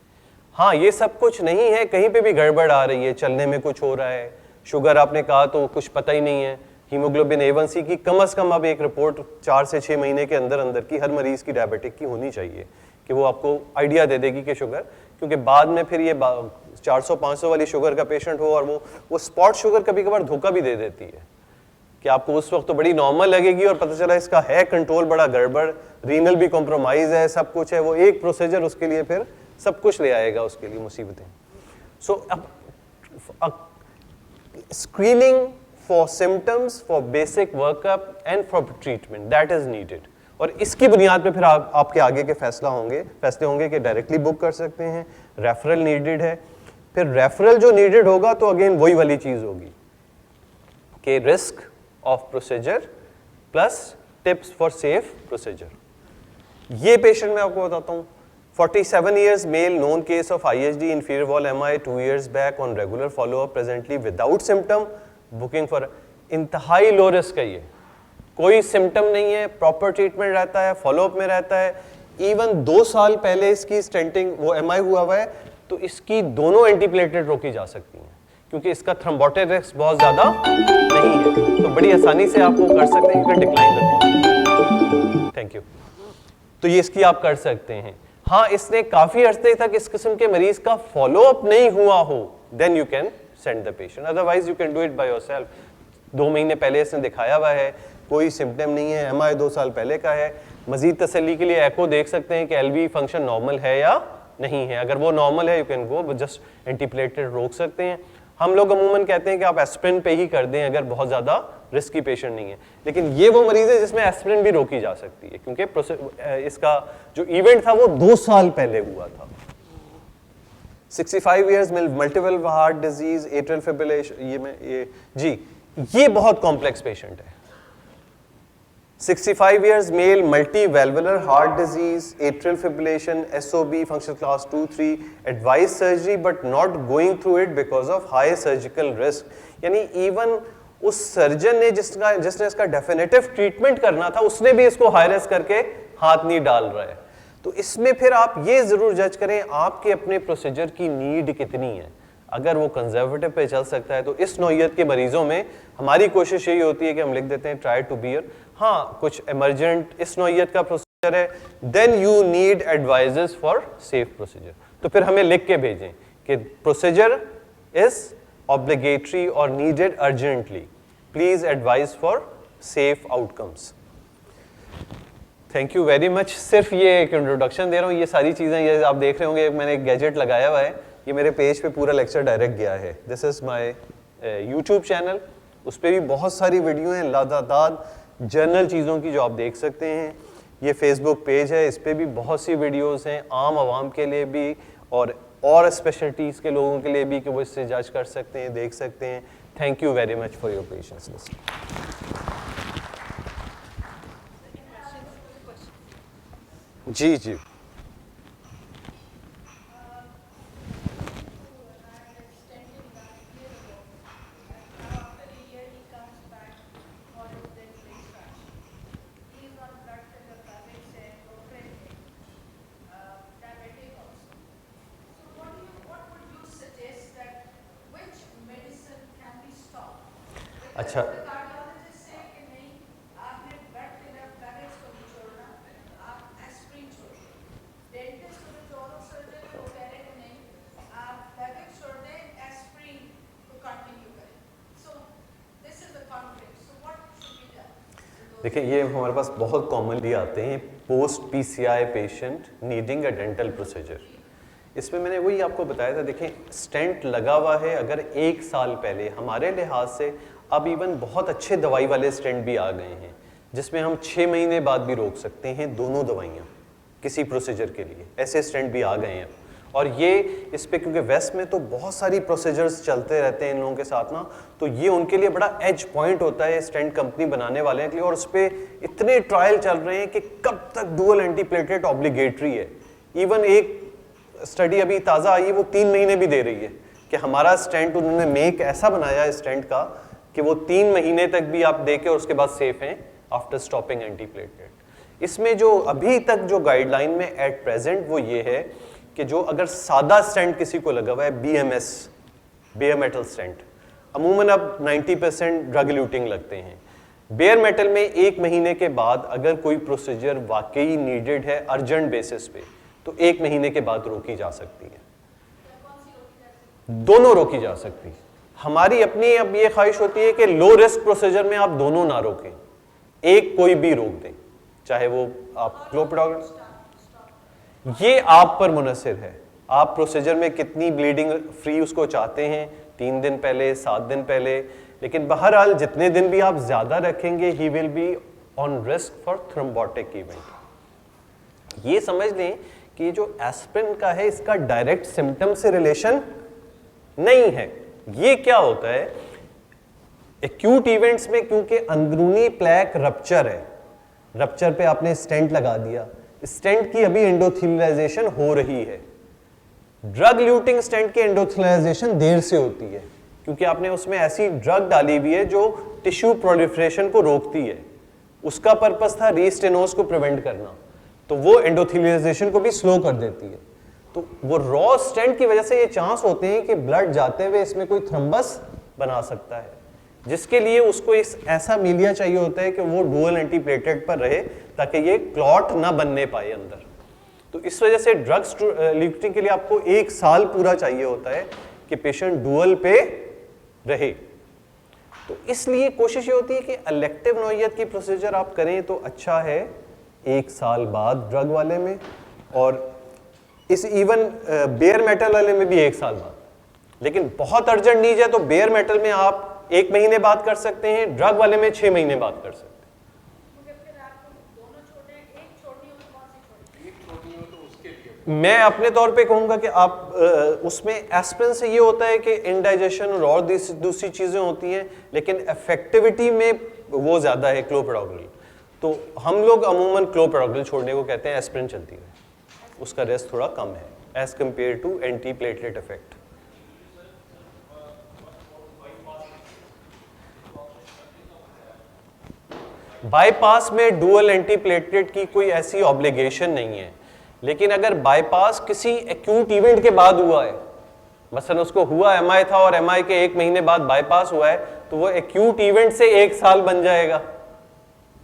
हाँ, ये सब कुछ नहीं है, कहीं पे भी गड़बड़ आ रही है, चलने में कुछ हो रहा है, शुगर आपने कहा तो कुछ पता ही नहीं है, हीमोग्लोबिन A1C की कम से कम अब एक रिपोर्ट 4 से 6 महीने के अंदर अंदर की हर मरीज की डायबिटिक की होनी चाहिए कि वो आपको आइडिया दे देगी कि शुगर, क्योंकि बाद में फिर ये 400-500 वाली शुगर का पेशेंट हो और वो स्पॉट शुगर कभी कभार धोखा भी दे देती है कि आपको उस वक्त तो बड़ी नॉर्मल लगेगी और पता चला इसका है कंट्रोल बड़ा गड़बड़, रीनल भी कॉम्प्रोमाइज है, सब कुछ है, वो एक प्रोसीजर उसके लिए फिर सब कुछ ले आएगा, उसके लिए मुसीबतें। सो अब screening for symptoms, for basic workup and for treatment, that is needed, और इसकी बुनियाद पे फिर आपके आगे के फैसले होंगे कि डायरेक्टली बुक कर सकते हैं, रेफरल नीडेड है। फिर रेफरल जो नीडेड होगा तो अगेन वही वाली चीज होगी कि risk of procedure plus tips for safe procedure. ये पेशेंट मैं आपको बताता हूँ, 47 years male, known case of IHD, inferior wall MI 2 years back, on regular follow up, presently without symptom, booking for, इंतहाई लो रिस्क है ये, कोई symptom नहीं है, प्रॉपर ट्रीटमेंट रहता है, फॉलोअप में रहता है, इवन 2 साल पहले इसकी स्टेंटिंग वो MI हुआ है तो इसकी दोनों एंटीप्लेटलेट रोकी जा सकती हैं क्योंकि इसका थ्रोम्बोटिक रिस्क बहुत ज्यादा नहीं है, तो बड़ी आसानी से आप वो कर सकते हैं, you can decline the, thank you, तो ये इसकी आप कर सकते हैं। हाँ, इसने काफी अर्से तक इस किस्म के मरीज का फॉलोअप नहीं हुआ हो, then you can send the patient, otherwise you can do it by yourself. 2 महीने पहले इसने दिखाया हुआ है, कोई सिम्टम नहीं है, MI 2 साल पहले का है, मजीद तसल्ली के लिए एको देख सकते हैं कि LV फंक्शन नॉर्मल है या नहीं है, अगर वो नॉर्मल है you can go, just antiplatelet रोक सकते हैं। हम लोग अमूमन कहते हैं कि आप एस्पिरिन पे ही कर दें अगर बहुत ज़्यादा रिस्की पेशेंट नहीं है, लेकिन ये वो मरीज है जिसमें एस्पिरिन भी रोकी जा सकती है क्योंकि इसका जो इवेंट था वो 2 साल पहले हुआ था। 65 years में multiple heart disease, atrial fibrillation, ये बहुत कॉम्प्लेक्स पेशेंट है। 65 years male, multivalvular heart disease, atrial fibrillation, SOB, functional class 2-3, advised surgery but not going through it because of high surgical risk। यानी इवन उस surgeon ने जिसने इसका definitive treatment करना था उसने भी इसको हाई रिस्क करके हाथ नहीं डाल रहा है, तो इसमें फिर आप ये जरूर जज करें आपके अपने प्रोसीजर की नीड कितनी है। अगर वो कंजर्वेटिव पे चल सकता है तो इस नौइयत के मरीजों में हमारी कोशिश यही होती है कि हम लिख देते हैं ट्राई टू बियर, हाँ कुछ इमरजेंट इस नौइयत का प्रोसीजर है, then you need advises for safe procedure, तो फिर हमें लिख के भेजें कि प्रोसीजर इज ऑब्लिगेटरी और needed urgently, please advise for safe outcomes. Thank you very much. सिर्फ ये एक इंट्रोडक्शन दे रहा हूँ, ये सारी चीज़ें ये आप देख रहे होंगे, मैंने एक गैजेट लगाया हुआ है, ये मेरे पेज पे पूरा लेक्चर डायरेक्ट गया है। This is my YouTube channel, उस पर भी बहुत सारी वीडियो हैं, लादाताद जर्नल चीज़ों की जो आप देख सकते हैं। ये फेसबुक पेज है, इस पर भी बहुत सी वीडियोज़ हैं आम आवाम के लिए भी और स्पेशलिटीज़ के लोगों के लिए भी, कि वो इससे जज कर सकते हैं, देख सकते हैं। Thank you very much for your patience. जी जी। अच्छा, देखिए ये हमारे पास बहुत कॉमनली आते हैं post PCI patient needing a dental procedure. इसमें मैंने वही आपको बताया था, देखें स्टेंट लगा हुआ है, अगर 1 साल पहले हमारे लिहाज से अब इवन बहुत अच्छे दवाई वाले स्टेंट भी आ गए हैं जिसमें हम 6 महीने बाद भी रोक सकते हैं दोनों दवाइयाँ किसी प्रोसीजर के लिए, ऐसे स्टेंट भी आ गए हैं। और ये इस पे क्योंकि वेस्ट में तो बहुत सारी प्रोसीजर्स चलते रहते हैं इन लोगों के साथ ना, तो ये उनके लिए बड़ा एज पॉइंट होता है स्टेंट कंपनी बनाने वाले के लिए। और उस पर इतने ट्रायल चल रहे हैं कि कब तक डुअल एंटीप्लेटलेट ऑब्लिगेटरी है। इवन एक स्टडी अभी ताज़ा आई है, वो 3 महीने भी दे रही है कि हमारा स्टेंट उन्होंने मेक ऐसा बनाया है स्टेंट का कि वो 3 महीने तक भी आप देखें और उसके बाद सेफ हैं आफ्टर स्टॉपिंग एंटीप्लेटलेट। इसमें जो अभी तक जो गाइडलाइन में एट प्रेजेंट वो ये है कि जो अगर सादा स्टेंट किसी को लगा हुआ है, BMS बेयर मेटल स्टेंट, अमूमन अब 90% ड्रग ल्यूटिंग लगते हैं। बेयर मेटल में 1 महीने के बाद अगर कोई प्रोसीजर वाकई नीडेड है अर्जेंट बेसिस पे, तो 1 महीने के बाद रोकी जा सकती है। दोनों रोकी जा सकती है। हमारी अपनी अब ये ख्वाहिश होती है कि लो रिस्क प्रोसीजर में आप दोनों ना रोकें, एक कोई भी रोक दें, चाहे वो आप क्लोपिडोग्राफ, ये आप पर मुनसिर है। आप प्रोसीजर में कितनी ब्लीडिंग फ्री उसको चाहते हैं, 3 दिन पहले, 7 दिन पहले, लेकिन बहरहाल जितने दिन भी आप ज्यादा रखेंगे he will be on risk for thrombotic event. ये समझ लें कि जो एस्पिरिन का है इसका डायरेक्ट सिम्टम से रिलेशन नहीं है। ये क्या होता है, एक्यूट इवेंट्स में क्योंकि अंदरूनी प्लेक रप्चर है, रप्चर पे आपने स्टेंट लगा दिया, स्टेंट की अभी एंडोथेलियलाइजेशन हो रही है। ड्रग ल्यूटिंग स्टेंट की एंडोथेलियलाइजेशन देर से होती है क्योंकि आपने उसमें ऐसी ड्रग डाली हुई है जो टिश्यू प्रोलिफरेशन को रोकती है। उसका पर्पस था रीस्टेनोज को प्रिवेंट करना, तो वो एंडोथेलियलाइजेशन को भी स्लो कर देती है। तो वो रॉ स्टेंट की वजह से ये चांस होते हैं कि ब्लड जाते हुए इसमें कोई थ्रम्बस बना सकता है, जिसके लिए उसको इस ऐसा मीडिया चाहिए होता है कि वो डुअल एंटीप्लेटलेट पर रहे ताकि ये क्लॉट ना बनने पाए अंदर। तो इस वजह से ड्रग्स ल्यूटिंग के लिए आपको 1 साल पूरा चाहिए होता है कि पेशेंट डुअल पे रहे। तो इसलिए कोशिश ये होती है कि इलेक्टिव नौइयत की प्रोसीजर आप करें तो अच्छा है 1 साल बाद ड्रग वाले में, और इस इवन बेयर मेटल वाले में भी 1 साल बाद। लेकिन बहुत अर्जेंट नीड है तो बेयर मेटल में आप 1 महीने बाद कर सकते हैं, ड्रग वाले में 6 महीने बाद कर सकते हैं। मैं अपने तौर पे कहूंगा कि आप उसमें एस्पिरिन से ये होता है कि इंडाइजेशन और दूसरी चीजें होती हैं, लेकिन इफेक्टिविटी में वो ज्यादा है क्लोपिडोग्रेल। तो हम लोग अमूमन क्लोपिडोग्रेल छोड़ने को कहते हैं, एस्पिरिन चलती है, उसका रेस्ट थोड़ा कम है as compare to anti platelet effect. Bypass में डुअल एंटीप्लेटलेट की कोई ऐसी ऑब्लिगेशन नहीं है, लेकिन अगर बाईपास किसी एक्यूट इवेंट के बाद हुआ है, मसलन उसको हुआ MI था और MI के 1 महीने बाद बाईपास हुआ है, तो वो एक्यूट इवेंट से 1 साल बन जाएगा,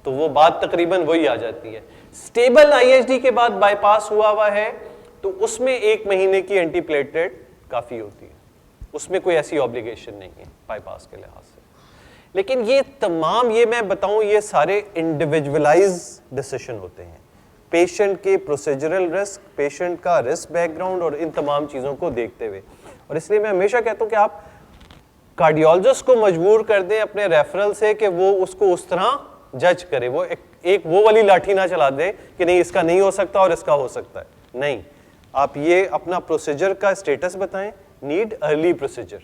तो वो बात तकरीबन वही आ जाती है। स्टेबल IHD के बाद बाईपास हुआ है तो उसमें 1 महीने की एंटीप्लेटलेट काफी होती है, उसमें कोई ऐसी ऑब्लिगेशन नहीं है बाईपास के लिहाज से। लेकिन ये तमाम, ये मैं बताऊं, ये सारे इंडिविजुअलाइज डिसीजन होते हैं पेशेंट के प्रोसीजरल रिस्क, पेशेंट का रिस्क बैकग्राउंड और इन तमाम चीज़ों को देखते हुए। और इसलिए मैं हमेशा कहता हूं कि आप कार्डियोलॉजिस्ट को मजबूर कर दें अपने रेफरल से कि वो उसको उस तरह जज करे, वो एक वो वाली लाठी ना चला दे कि नहीं इसका नहीं हो सकता और इसका हो सकता है। नहीं, आप ये अपना प्रोसीजर का स्टेटस बताएं, नीड अर्ली प्रोसीजर।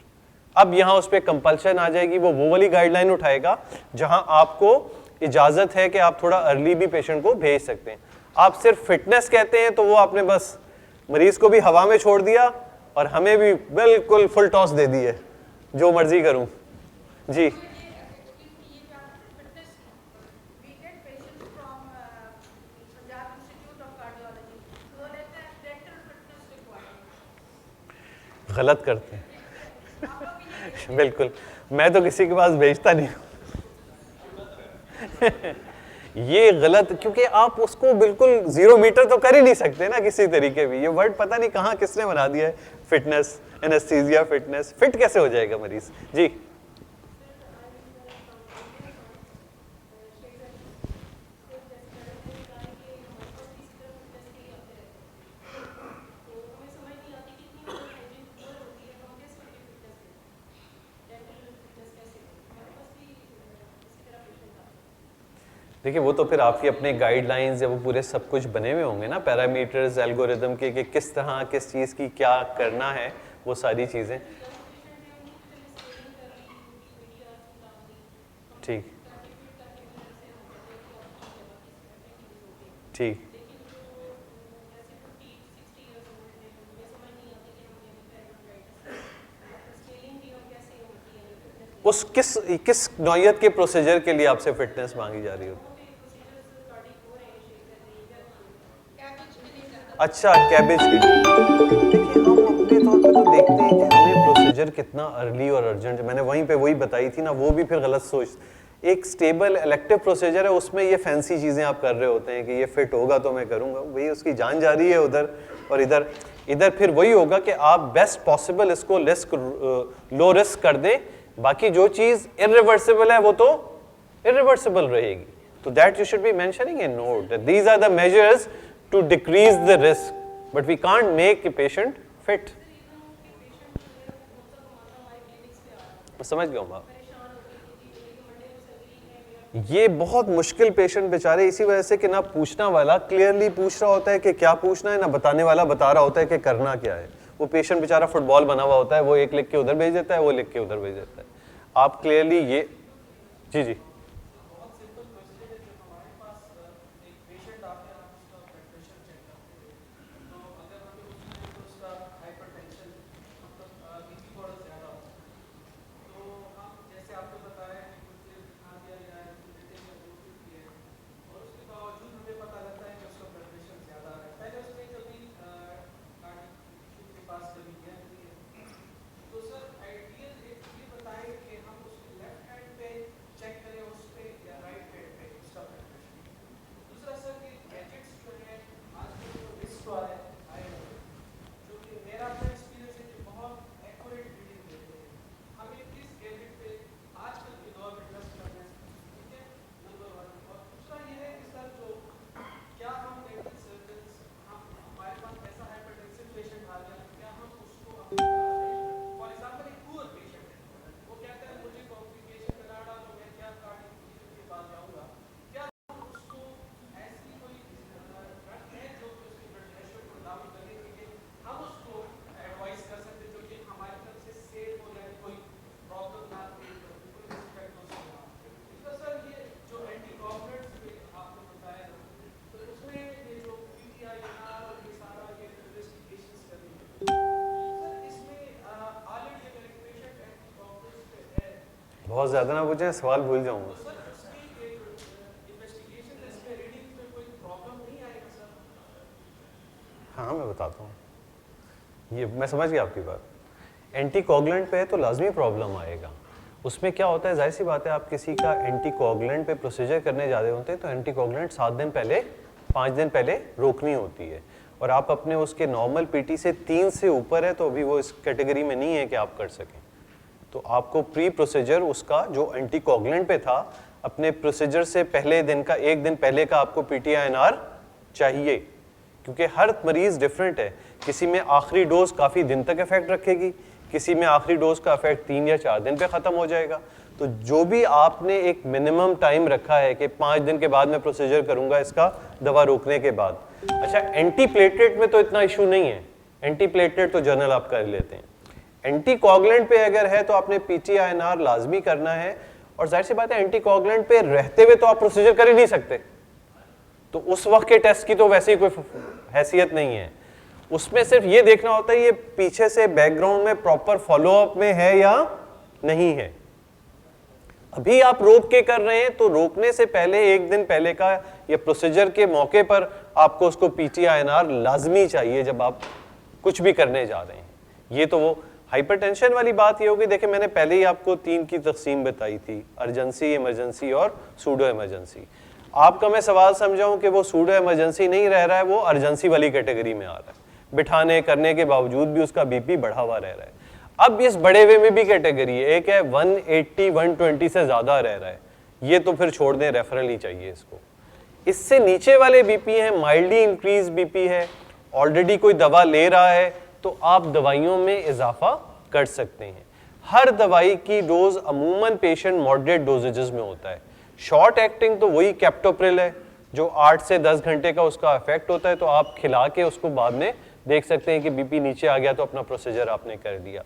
अब यहां उस पर कंपल्शन आ जाएगी, वो वाली गाइडलाइन उठाएगा जहां आपको इजाजत है कि आप थोड़ा अर्ली भी पेशेंट को भेज सकते हैं। आप सिर्फ फिटनेस कहते हैं तो वो आपने बस मरीज को भी हवा में छोड़ दिया और हमें भी बिल्कुल फुल टॉस दे दी है, जो मर्जी करूं। जी गलत करते हैं बिल्कुल, मैं तो किसी के पास भेजता नहीं ये गलत, क्योंकि आप उसको बिल्कुल 0 मीटर तो कर ही नहीं सकते ना किसी तरीके भी। ये वर्ड पता नहीं कहाँ किसने बना दिया है, फिटनेस, एनेस्थीसिया फिटनेस, फिट कैसे हो जाएगा मरीज? जी देखिए, वो तो फिर आपकी अपने गाइडलाइंस या वो पूरे सब कुछ बने हुए होंगे ना, पैरामीटर्स एल्गोरिदम के, कि किस तरह किस चीज़ की क्या करना है, वो सारी चीज़ें। ठीक ठीक उस किस नौयत के प्रोसीजर के लिए आपसे फिटनेस मांगी जा रही हो? अच्छा, कैबेज के लिए। देखिए, हम अपने तौर पे तो देखते हैं कि हमें प्रोसीजर कितना अर्ली और अर्जेंट, मैंने वहीं पे वही बताई थी ना, वो भी फिर गलत सोच। एक स्टेबल इलेक्टिव प्रोसीजर है, उसमें ये फैंसी चीज़ें आप कर रहे होते हैं कि ये फिट होगा तो मैं करूँगा, वही उसकी जान जा रही है उधर, और इधर फिर वही होगा कि आप बेस्ट पॉसिबल इसको लो रिस्क कर दें, बाकी जो चीज़ इरिवर्सिबल है वो तो इरिवर्सिबल रहेगी। तो that you should be mentioning in note that these are the measures to decrease the risk, but we can't make a patient fit. समझ गया हूँ आप? ये बहुत मुश्किल पेशेंट बेचारे, इसी वजह से कि ना पूछना वाला क्लियरली पूछ रहा होता है कि क्या पूछना है, ना बताने वाला बता रहा होता है कि करना क्या है। वो पेशेंट बेचारा फुटबॉल बना हुआ होता है, वो एक लिख के उधर भेज देता है, वो लिख के उधर भेज देता है। आप क्लियरली ये, जी जी बहुत ज़्यादा ना पूछें, सवाल भूल जाऊंगा। हाँ मैं बताता हूँ, ये मैं समझ गया आपकी बात। एंटीकोगुलेंट पे है तो लाजमी प्रॉब्लम आएगा। उसमें क्या होता है, जाहिर सी बात है, आप किसी का एंटीकोगुलेंट पे प्रोसीजर करने जा रहे होते हैं तो एंटीकोगुलेंट 7 दिन पहले 5 दिन पहले रोकनी होती है, और आप अपने उसके नॉर्मल पीटी से 3 से ऊपर है तो अभी वो इस कैटेगरी में नहीं है कि आप कर सकें। तो आपको प्री प्रोसीजर उसका जो एंटीकोगुलेंट पे था, अपने प्रोसीजर से पहले दिन का, एक दिन पहले का आपको PTINR चाहिए, क्योंकि हर मरीज डिफरेंट है। किसी में आखिरी डोज काफ़ी दिन तक इफेक्ट रखेगी, किसी में आखिरी डोज का इफेक्ट 3 या 4 दिन पे ख़त्म हो जाएगा। तो जो भी आपने एक मिनिमम टाइम रखा है कि 5 दिन के बाद मैं प्रोसीजर करूंगा इसका दवा रोकने के बाद। अच्छा, एंटीप्लेटलेट में तो इतना इशू नहीं है, एंटीप्लेटलेट तो जनरल आप कर लेते हैं। एंटीकोगुलेंट पे अगर है तो आपने PTINR लाजमी करना है, और जाहिर सी बात है एंटीकोगुलेंट पे रहते हुए तो आप प्रोसीजर कर ही नहीं सकते, तो उस वक्त के टेस्ट की तो वैसे ही कोई हैसियत नहीं है। उसमें सिर्फ ये देखना होता है ये पीछे से बैकग्राउंड में प्रॉपर फॉलोअप में है या नहीं है। अभी आप रोक के कर रहे हैं तो रोकने से पहले एक दिन पहले का या प्रोसीजर के मौके पर आपको उसको PTINR लाजमी चाहिए जब आप कुछ भी करने जा रहे हैं। ये तो वो हाइपरटेंशन वाली बात ये होगी। देखिए मैंने पहले ही आपको 3 की तकसीम बताई थी, अर्जेंसी, इमरजेंसी और सूडो इमरजेंसी। आपका मैं सवाल समझाऊं कि वो सूडो इमरजेंसी नहीं रह रहा है, वो अर्जेंसी वाली कैटेगरी में आ रहा है, बिठाने करने के बावजूद भी उसका BP बढ़ा हुआ रह रहा है। अब इस बड़े हुए में भी कैटेगरी है, एक है 180 120 से ज्यादा रह रहा है, ये तो फिर छोड़ दें, रेफरल ही चाहिए इसको। इससे नीचे वाले BP हैं, माइल्डली इंक्रीज BP है, ऑलरेडी कोई दवा ले रहा है तो आप दवाइयों में इजाफा कर सकते हैं। हर दवाई की डोज अमूमन पेशेंट मॉडरेट डोजेजेस में होता है। शॉर्ट एक्टिंग तो वही कैप्टोप्रिल है जो 8 से 10 घंटे का उसका इफेक्ट होता है, तो आप खिला के उसको बाद में देख सकते हैं कि BP नीचे आ गया तो अपना प्रोसीजर आपने कर दिया।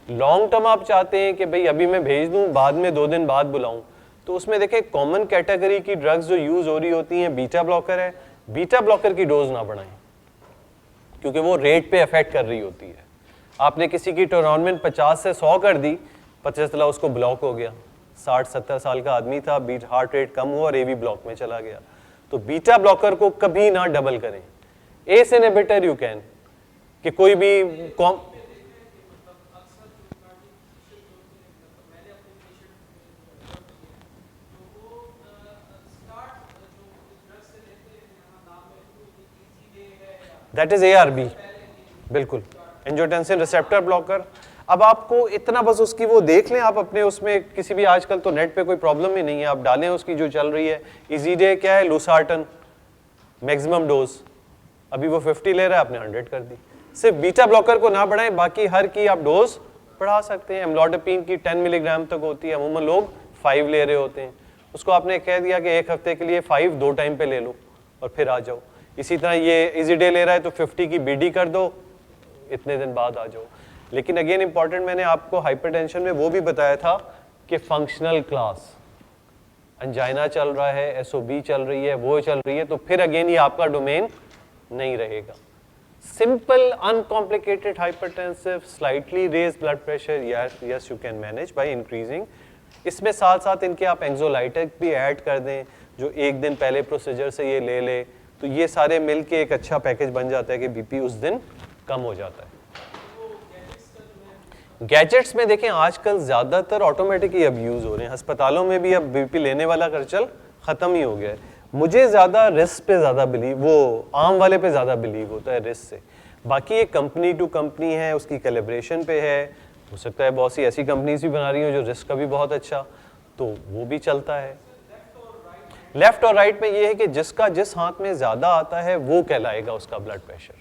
लॉन्ग टर्म आप चाहते हैं कि भाई अभी मैं भेज दूं, बाद में 2 दिन बाद बुलाऊं, तो उसमें देखें कॉमन कैटेगरी की ड्रग्स जो यूज हो रही होती हैं, बीटा ब्लॉकर है, बीटा ब्लॉकर की डोज ना बढ़ाएं क्योंकि वो रेट पे इफेक्ट कर रही होती है। आपने किसी की टोरानमेंट 50 से 100 कर दी, पता चला उसको ब्लॉक हो गया, 60-70 साल का आदमी था, बीट हार्ट रेट कम हुआ और AV ब्लॉक में चला गया। तो बीटा ब्लॉकर को कभी ना डबल करें। एस इनहिबिटर यू कैन, कि कोई भी दैट इज ARB, बिल्कुल एंजियोटेंसिन रिसेप्टर ब्लॉकर। अब आपको इतना बस उसकी वो देख लें आप अपने उसमें, किसी भी आजकल तो नेट पे कोई प्रॉब्लम ही नहीं है, आप डालें उसकी जो चल रही है। इजीडे क्या है, लूसार्टन मैक्सिमम डोज, अभी वो 50 ले रहा है, आपने 100 कर दी। सिर्फ बीटा ब्लॉकर को ना बढ़ाएं, बाकी हर की आप डोज बढ़ा सकते हैं। एमलोडापिन की 10 मिलीग्राम तक होती है, अमूमन लोग 5 ले रहे होते हैं, उसको आपने कह दिया कि 1 हफ्ते के लिए 5 2 टाइम पे ले लो और फिर आ जाओ। इसी तरह ये इजीडे ले रहा है तो 50 की BD कर दो, इतने दिन बाद आ जाओ। लेकिन अगेन इंपॉर्टेंट, मैंने आपको हाइपरटेंशन में वो भी बताया था कि फंक्शनल क्लास, अंजाइना चल रहा है, SOB चल रही है, वो चल रही है, तो फिर अगेन ये आपका डोमेन नहीं रहेगा। Simple uncomplicated hypertensive slightly raise blood pressure, yes you can manage by increasing. इसमें साथ साथ इनके आप एंग्जोलाइटिक भी ऐड कर दें, जो एक दिन पहले प्रोसीजर से ये ले ले, तो ये सारे मिलके एक अच्छा पैकेज बन जाता है कि BP उस दिन कम हो जाता है। गैजेट्स में देखें आजकल ज्यादातर ऑटोमेटिक ही अब यूज हो रहे हैं, अस्पतालों में भी अब BP लेने वाला खर्चल खत्म ही हो गया है। मुझे ज्यादा रिस्क पे ज्यादा बिलीव, वो आम वाले पे ज्यादा बिलीव होता है रिस्क से। बाकी ये कंपनी टू कंपनी है, उसकी कैलिब्रेशन पे है, हो सकता है बहुत सी ऐसी कंपनीज भी बना रही हो जो रिस्क का भी बहुत अच्छा, तो वो भी चलता है। लेफ्ट और राइट में ये है कि जिसका जिस हाथ में ज्यादा आता है वो कहलाएगा उसका ब्लड प्रेशर,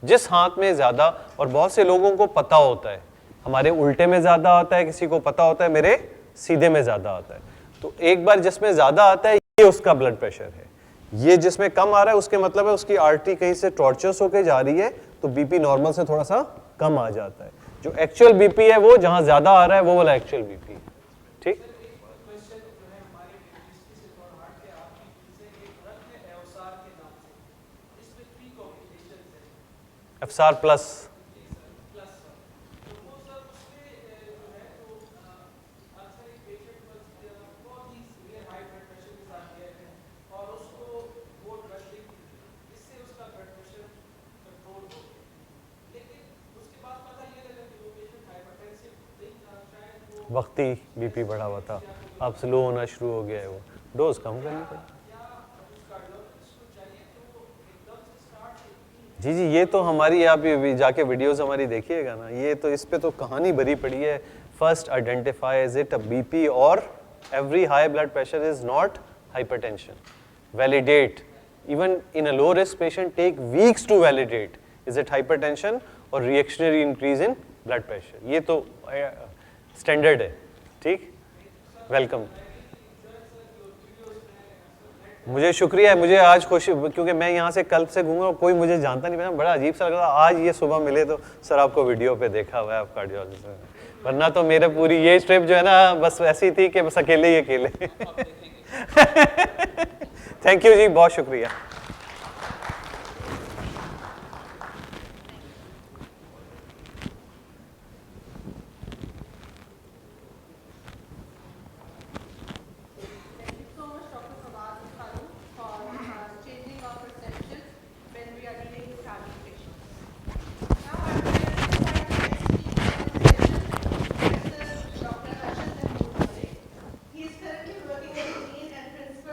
जिस हाथ में ज्यादा। और बहुत से लोगों को पता होता है, हमारे उल्टे में ज्यादा आता है, किसी को पता होता है मेरे सीधे में ज्यादा आता है, तो एक बार जिसमें ज्यादा आता है ये उसका ब्लड प्रेशर है। ये जिसमें कम आ रहा है उसके मतलब है उसकी आर्टरी कहीं से टॉर्चर्स होके जा रही है, तो BP नॉर्मल से थोड़ा सा कम आ जाता है। जो एक्चुअल BP है वो जहां ज्यादा आ रहा है वो वाला एक्चुअल BP, ठीक। FSAR प्लस, वक्ती BP बढ़ा हुआ था, अब स्लो होना शुरू हो गया है, वो डोज कम करनी पड़ेगी। जी जी, ये तो हमारी, आप जाके वीडियोस हमारी देखिएगा ना, ये तो इस पे तो कहानी भरी पड़ी है। first identify is it a BP or every high blood pressure is not hypertension. Validate. Even in a low risk patient, take weeks to validate. Is it hypertension or reactionary increase in blood pressure? ये तो standard है, ठीक? Welcome. मुझे शुक्रिया है, मुझे आज खुशी, क्योंकि मैं यहाँ से कल से घूमा, कोई मुझे जानता नहीं, बड़ा अजीब सा लग रहा। आज ये सुबह मिले तो सर आपको वीडियो पे देखा हुआ है आप कार्डियोलॉजिस्ट में, वरना तो मेरे पूरी ये ट्रिप जो है ना बस ऐसी थी कि बस अकेले ही अकेले। थैंक यू जी, बहुत शुक्रिया।